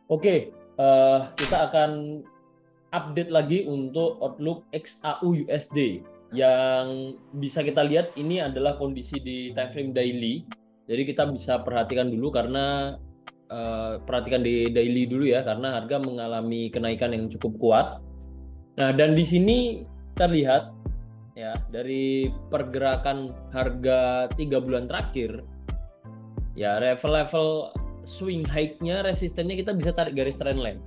Oke, kita akan update lagi untuk Outlook XAU USD. Yang bisa kita lihat ini adalah kondisi di time frame daily. Jadi kita bisa perhatikan dulu karena perhatikan di daily dulu ya, karena harga mengalami kenaikan yang cukup kuat. Nah, dan di sini terlihat ya dari pergerakan harga 3 bulan terakhir ya, level-level swing high-nya, resistennya kita bisa tarik garis trendline.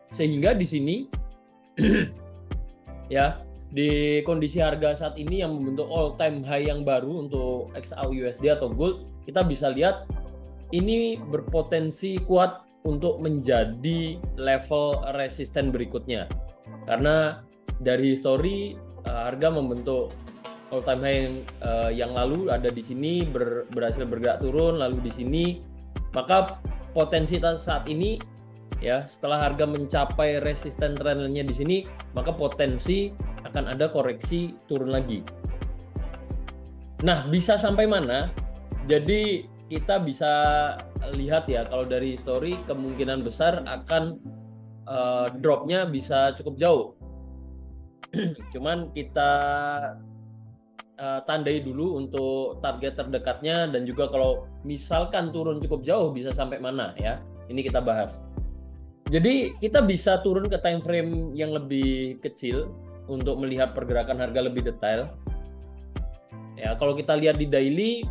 Sehingga di sini ya, di kondisi harga saat ini yang membentuk all time high yang baru untuk XAU USD atau gold, kita bisa lihat ini berpotensi kuat untuk menjadi level resisten berikutnya. Karena dari histori harga membentuk all time high yang lalu ada di sini, berhasil bergerak turun, lalu di sini, maka potensi saat ini ya, setelah harga mencapai resisten trendline-nya di sini, maka potensi akan ada koreksi turun lagi. Nah, bisa sampai mana? Jadi kita bisa lihat ya, kalau dari histori kemungkinan besar akan dropnya bisa cukup jauh. Cuman kita tandai dulu untuk target terdekatnya, dan juga kalau misalkan turun cukup jauh bisa sampai mana ya. Ini kita bahas. Jadi kita bisa turun ke time frame yang lebih kecil untuk melihat pergerakan harga lebih detail. Ya, kalau kita lihat di daily,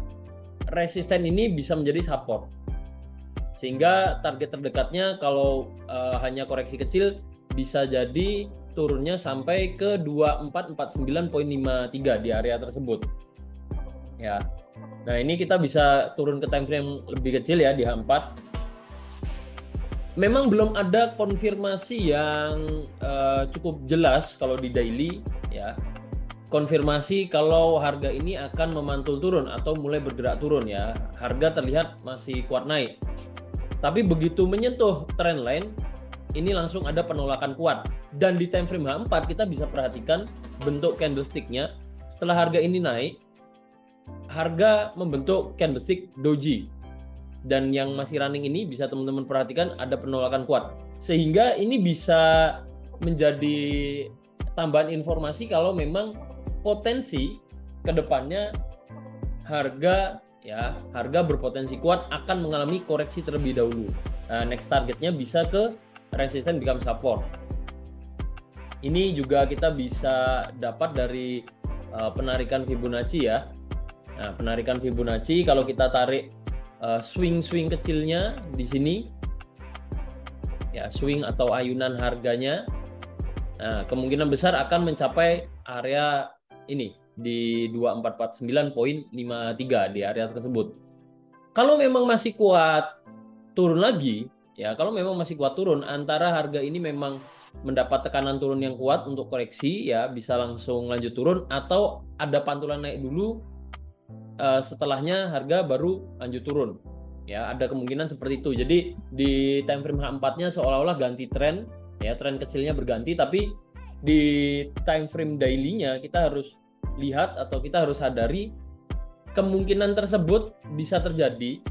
resisten ini bisa menjadi support. Sehingga target terdekatnya kalau hanya koreksi kecil bisa jadi turunnya sampai ke 2449.53 di area tersebut. Ya. Nah, ini kita bisa turun ke time frame lebih kecil ya di H4. Memang belum ada konfirmasi yang cukup jelas kalau di daily ya. Konfirmasi kalau harga ini akan memantul turun atau mulai bergerak turun ya. Harga terlihat masih kuat naik. Tapi begitu menyentuh trendline, ini langsung ada penolakan kuat. Dan di time frame H4 kita bisa perhatikan bentuk candlestick-nya. Setelah harga ini naik, harga membentuk candlestick doji. Dan yang masih running ini bisa teman-teman perhatikan ada penolakan kuat, sehingga ini bisa menjadi tambahan informasi kalau memang potensi kedepannya harga berpotensi kuat akan mengalami koreksi terlebih dahulu. Nah, next targetnya bisa ke resisten become support. Ini juga kita bisa dapat dari penarikan Fibonacci ya. Nah, penarikan Fibonacci kalau kita tarik swing kecilnya di sini ya, swing atau ayunan harganya, nah kemungkinan besar akan mencapai area ini di 2449.53 di area tersebut. Kalau memang masih kuat turun lagi ya, kalau memang masih kuat turun, antara harga ini memang mendapat tekanan turun yang kuat untuk koreksi ya, bisa langsung lanjut turun, atau ada pantulan naik dulu, setelahnya harga baru lanjut turun ya, ada kemungkinan seperti itu. Jadi di time frame H4-nya seolah-olah ganti tren ya, tren kecilnya berganti, tapi di time frame daily-nya kita harus lihat atau kita harus sadari kemungkinan tersebut bisa terjadi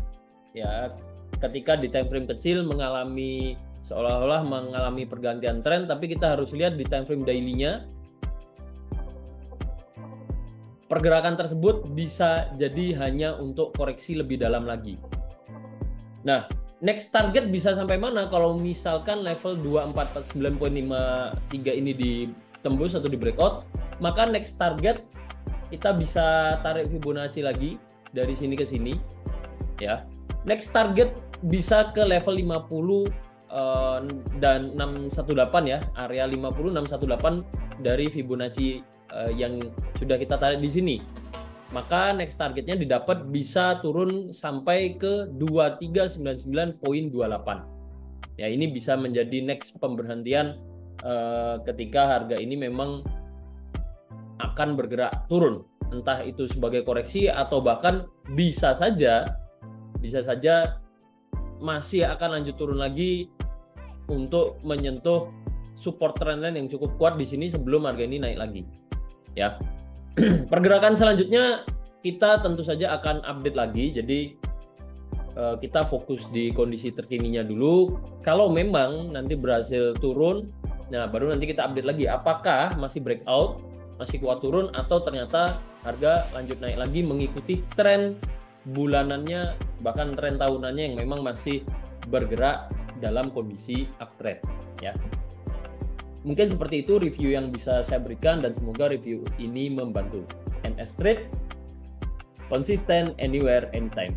ya, ketika di time frame kecil mengalami seolah-olah mengalami pergantian tren, tapi kita harus lihat di time frame daily-nya pergerakan tersebut bisa jadi hanya untuk koreksi lebih dalam lagi. Nah, next target bisa sampai mana kalau misalkan level 2449.53 ini ditembus atau di breakout, maka next target kita bisa tarik Fibonacci lagi dari sini ke sini ya. Next target bisa ke level 50 dan 618 ya, area 50 618 dari Fibonacci yang sudah kita tarik di sini. Maka next targetnya didapat bisa turun sampai ke 2399.28 ya. Ini bisa menjadi next pemberhentian ketika harga ini memang akan bergerak turun, entah itu sebagai koreksi atau bahkan bisa saja masih akan lanjut turun lagi untuk menyentuh support trendline yang cukup kuat di sini sebelum harga ini naik lagi ya. Pergerakan selanjutnya kita tentu saja akan update lagi. Jadi kita fokus di kondisi terkininya dulu. Kalau memang nanti berhasil turun, nah baru nanti kita update lagi apakah masih breakout, masih kuat turun, atau ternyata harga lanjut naik lagi mengikuti tren bulanannya bahkan tren tahunannya yang memang masih bergerak dalam kondisi uptrend ya. Mungkin seperti itu review yang bisa saya berikan, dan semoga review ini membantu. NS Trade, konsisten, anywhere, anytime.